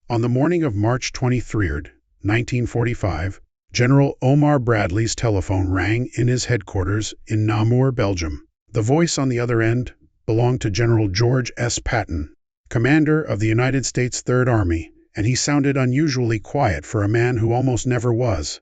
On the morning of March 23rd, 1945, General Omar Bradley's telephone rang in his headquarters in Namur, Belgium. The voice on the other end belonged to General George S. Patton, commander of the United States Third Army, and he sounded unusually quiet for a man who almost never was.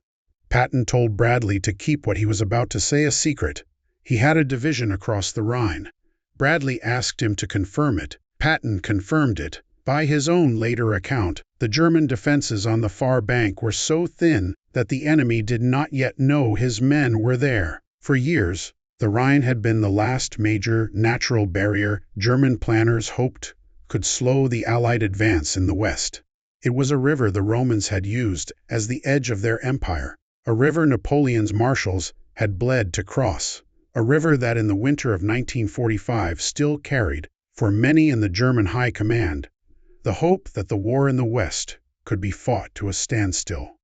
Patton told Bradley to keep what he was about to say a secret. He had a division across the Rhine. Bradley asked him to confirm it. Patton confirmed it. By his own later account, the German defenses on the far bank were so thin that the enemy did not yet know his men were there. For years, the Rhine had been the last major natural barrier German planners hoped could slow the Allied advance in the West. It was a river the Romans had used as the edge of their empire, a river Napoleon's marshals had bled to cross, a river that in the winter of 1945 still carried, for many in the German high command, the hope that the war in the West could be fought to a standstill.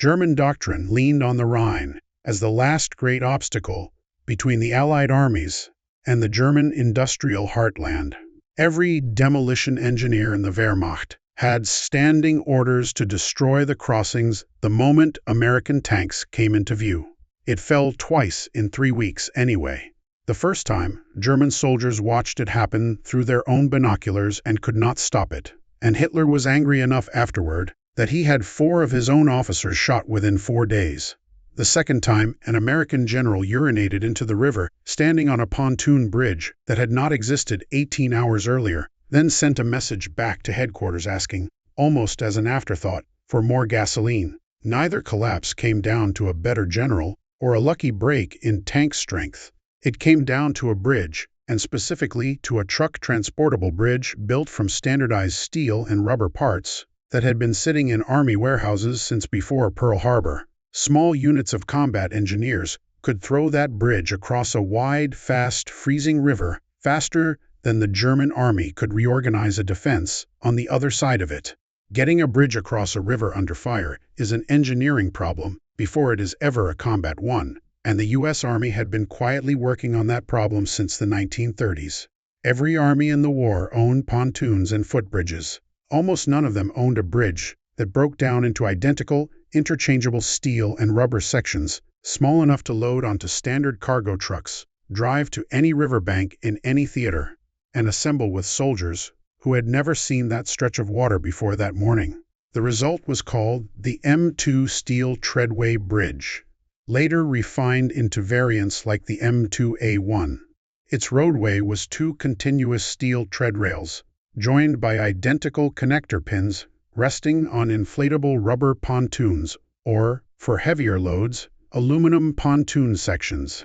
German doctrine leaned on the Rhine as the last great obstacle between the Allied armies and the German industrial heartland. Every demolition engineer in the Wehrmacht had standing orders to destroy the crossings the moment American tanks came into view. It fell twice in 3 weeks anyway. The first time, German soldiers watched it happen through their own binoculars and could not stop it. And Hitler was angry enough afterward that he had 4 of his own officers shot within 4 days. The second time, an American general urinated into the river, standing on a pontoon bridge that had not existed 18 hours earlier, then sent a message back to headquarters asking, almost as an afterthought, for more gasoline. Neither collapse came down to a better general or a lucky break in tank strength. It came down to a bridge, and specifically to a truck-transportable bridge built from standardized steel and rubber parts that had been sitting in army warehouses since before Pearl Harbor. Small units of combat engineers could throw that bridge across a wide, fast, freezing river faster than the German army could reorganize a defense on the other side of it. Getting a bridge across a river under fire is an engineering problem before it is ever a combat one, and the U.S. Army had been quietly working on that problem since the 1930s. Every army in the war owned pontoons and footbridges. Almost none of them owned a bridge that broke down into identical, interchangeable steel and rubber sections, small enough to load onto standard cargo trucks, drive to any riverbank in any theater, and assemble with soldiers who had never seen that stretch of water before that morning. The result was called the M2 Steel Treadway Bridge, later refined into variants like the M2A1. Its roadway was 2 continuous steel tread rails, joined by identical connector pins resting on inflatable rubber pontoons, or, for heavier loads, aluminum pontoon sections.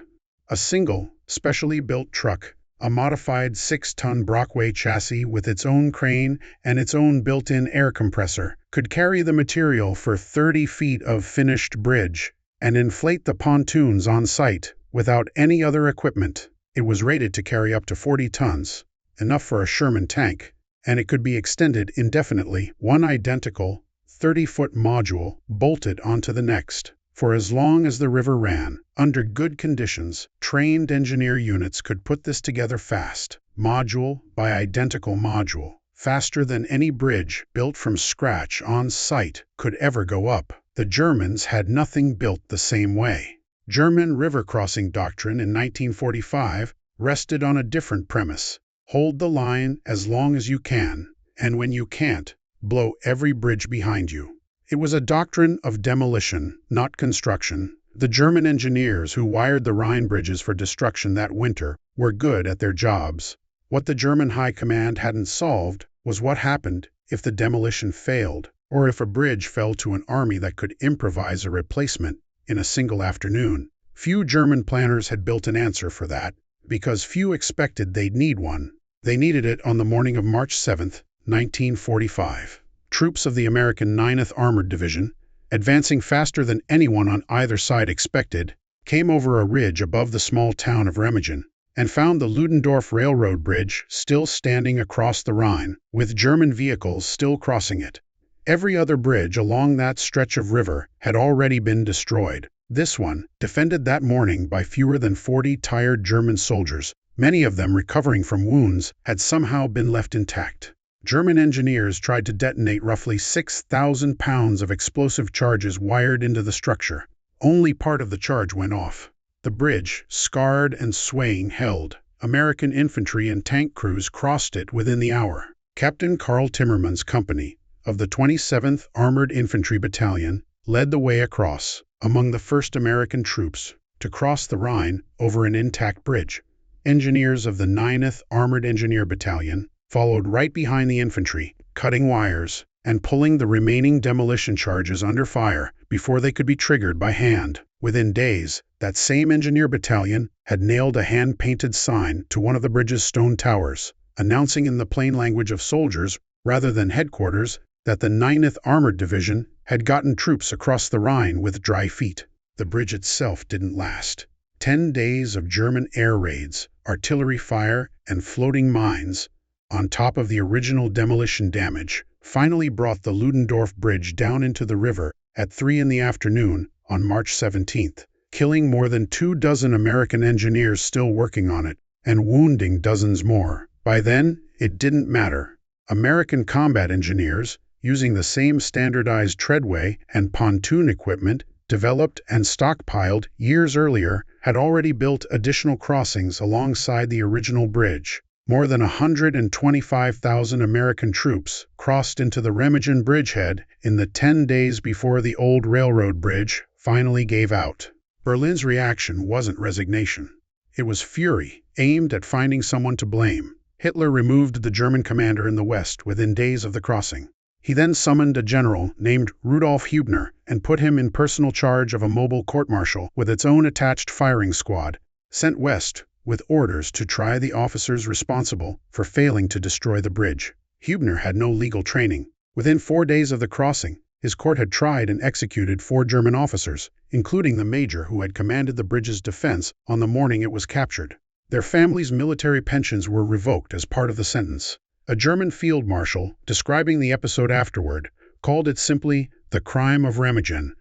A single, specially built truck, a modified 6-ton Brockway chassis with its own crane and its own built-in air compressor, could carry the material for 30 feet of finished bridge and inflate the pontoons on site without any other equipment. It was rated to carry up to 40 tons, enough for a Sherman tank, and it could be extended indefinitely, one identical 30-foot module bolted onto the next. For as long as the river ran, under good conditions, trained engineer units could put this together fast, module by identical module, faster than any bridge built from scratch on site could ever go up. The Germans had nothing built the same way. German river crossing doctrine in 1945 rested on a different premise. Hold the line as long as you can, and when you can't, blow every bridge behind you. It was a doctrine of demolition, not construction. The German engineers who wired the Rhine bridges for destruction that winter were good at their jobs. What the German High Command hadn't solved was what happened if the demolition failed, or if a bridge fell to an army that could improvise a replacement in a single afternoon. Few German planners had built an answer for that, because few expected they'd need one. They needed it on the morning of March 7, 1945. Troops of the American 9th Armored Division, advancing faster than anyone on either side expected, came over a ridge above the small town of Remagen and found the Ludendorff Railroad Bridge still standing across the Rhine, with German vehicles still crossing it. Every other bridge along that stretch of river had already been destroyed. This one, defended that morning by fewer than 40 tired German soldiers, many of them recovering from wounds, had somehow been left intact. German engineers tried to detonate roughly 6,000 pounds of explosive charges wired into the structure. Only part of the charge went off. The bridge, scarred and swaying, held. American infantry and tank crews crossed it within the hour. Captain Carl Timmerman's company, of the 27th Armored Infantry Battalion, led the way across, among the first American troops, to cross the Rhine over an intact bridge. Engineers of the 9th Armored Engineer Battalion followed right behind the infantry, cutting wires and pulling the remaining demolition charges under fire before they could be triggered by hand. Within days, that same engineer battalion had nailed a hand-painted sign to one of the bridge's stone towers, announcing in the plain language of soldiers, rather than headquarters, that the 9th Armored Division had gotten troops across the Rhine with dry feet. The bridge itself didn't last. 10 days of German air raids, artillery fire, and floating mines, on top of the original demolition damage, finally brought the Ludendorff Bridge down into the river at 3 in the afternoon on March 17th, killing more than 24 American engineers still working on it, and wounding dozens more. By then, it didn't matter. American combat engineers, using the same standardized Treadway and pontoon equipment developed and stockpiled years earlier, had already built additional crossings alongside the original bridge. More than 125,000 American troops crossed into the Remagen bridgehead in the 10 days before the old railroad bridge finally gave out. Berlin's reaction wasn't resignation. It was fury, aimed at finding someone to blame. Hitler removed the German commander in the west within days of the crossing. He then summoned a general named Rudolf Hübner and put him in personal charge of a mobile court-martial with its own attached firing squad, sent west with orders to try the officers responsible for failing to destroy the bridge. Hübner had no legal training. Within 4 days of the crossing, his court had tried and executed 4 German officers, including the major who had commanded the bridge's defense on the morning it was captured. Their families' military pensions were revoked as part of the sentence. A German field marshal, describing the episode afterward, called it simply the crime of Remagen.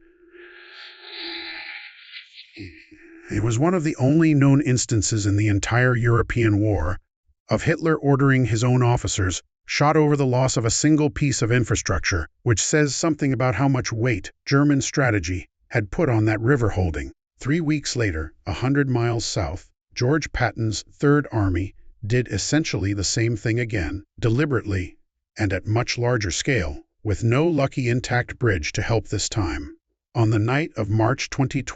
It was one of the only known instances in the entire European war of Hitler ordering his own officers shot over the loss of a single piece of infrastructure, which says something about how much weight German strategy had put on that river holding. 3 weeks later, 100 miles south, George Patton's Third Army did essentially the same thing again, deliberately and at much larger scale, with no lucky intact bridge to help this time. On the night of March 22,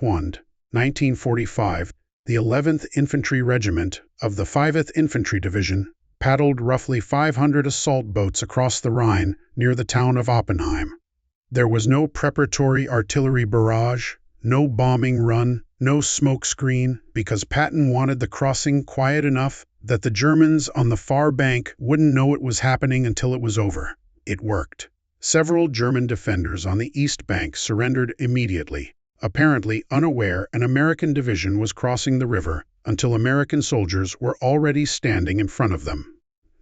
1945, the 11th Infantry Regiment of the 5th Infantry Division paddled roughly 500 assault boats across the Rhine near the town of Oppenheim. There was no preparatory artillery barrage, no bombing run, no smoke screen, because Patton wanted the crossing quiet enough that the Germans on the far bank wouldn't know it was happening until it was over. It worked. Several German defenders on the east bank surrendered immediately, apparently unaware an American division was crossing the river until American soldiers were already standing in front of them.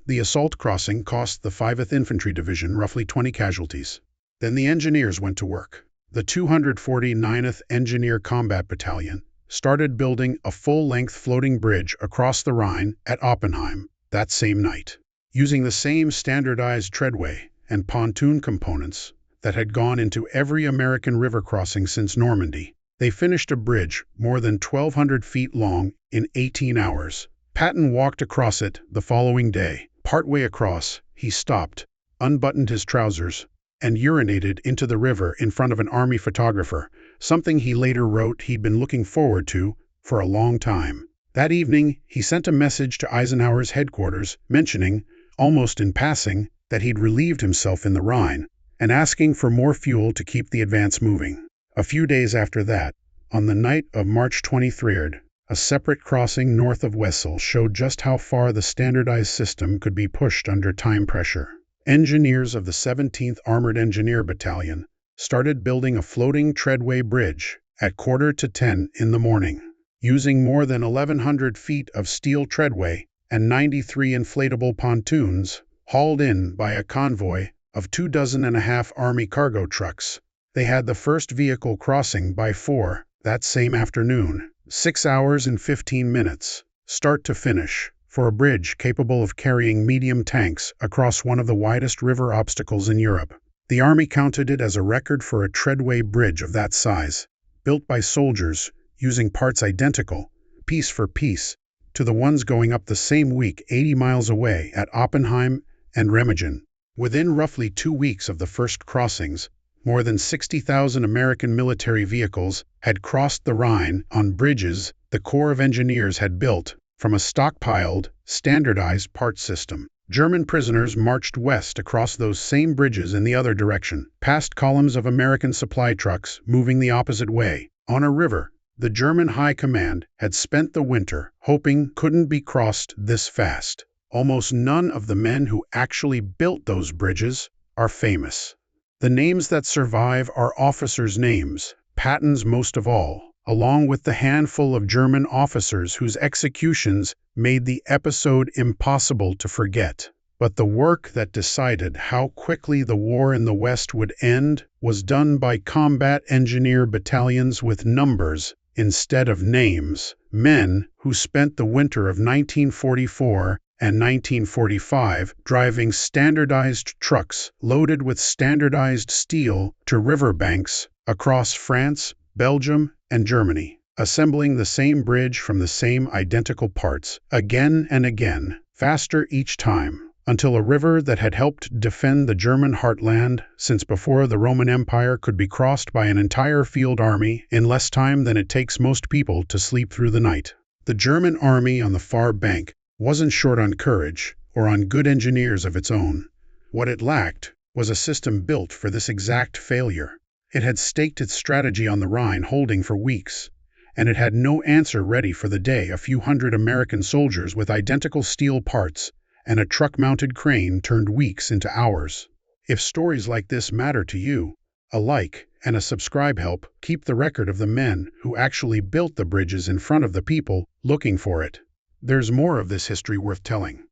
The assault crossing cost the 5th Infantry Division roughly 20 casualties. Then the engineers went to work. The 249th Engineer Combat Battalion started building a full-length floating bridge across the Rhine at Oppenheim that same night, using the same standardized Treadway and pontoon components that had gone into every American river crossing since Normandy. They finished a bridge more than 1,200 feet long in 18 hours. Patton walked across it the following day. Partway across, he stopped, unbuttoned his trousers, and urinated into the river in front of an army photographer, something he later wrote he'd been looking forward to for a long time. That evening, he sent a message to Eisenhower's headquarters mentioning, almost in passing, that he'd relieved himself in the Rhine, and asking for more fuel to keep the advance moving. A few days after that, on the night of March 23rd, a separate crossing north of Wessel showed just how far the standardized system could be pushed under time pressure. Engineers of the 17th Armored Engineer Battalion started building a floating Treadway bridge at 9:45 in the morning, using more than 1,100 feet of steel Treadway and 93 inflatable pontoons hauled in by a convoy of 24 Army cargo trucks. They had the first vehicle crossing by 4 that same afternoon, 6 hours and 15 minutes, start to finish, for a bridge capable of carrying medium tanks across one of the widest river obstacles in Europe. The army counted it as a record for a Treadway bridge of that size, built by soldiers using parts identical, piece for piece, to the ones going up the same week 80 miles away at Oppenheim and Remagen. Within roughly 2 weeks of the first crossings, more than 60,000 American military vehicles had crossed the Rhine on bridges the Corps of Engineers had built from a stockpiled, standardized parts system. German prisoners marched west across those same bridges in the other direction, past columns of American supply trucks moving the opposite way. On a river the German High Command had spent the winter hoping couldn't be crossed this fast. Almost none of the men who actually built those bridges are famous. The names that survive are officers' names, Patton's most of all, along with the handful of German officers whose executions made the episode impossible to forget. But the work that decided how quickly the war in the West would end was done by combat engineer battalions with numbers instead of names, men who spent the winter of 1944 and 1945 driving standardized trucks loaded with standardized steel to riverbanks across France, Belgium, and Germany, assembling the same bridge from the same identical parts, again and again, faster each time, until a river that had helped defend the German heartland since before the Roman Empire could be crossed by an entire field army in less time than it takes most people to sleep through the night. The German army on the far bank wasn't short on courage or on good engineers of its own. What it lacked was a system built for this exact failure. It had staked its strategy on the Rhine holding for weeks, and it had no answer ready for the day a few hundred American soldiers with identical steel parts and a truck-mounted crane turned weeks into hours. If stories like this matter to you, a like and a subscribe help keep the record of the men who actually built the bridges in front of the people looking for it. There's more of this history worth telling.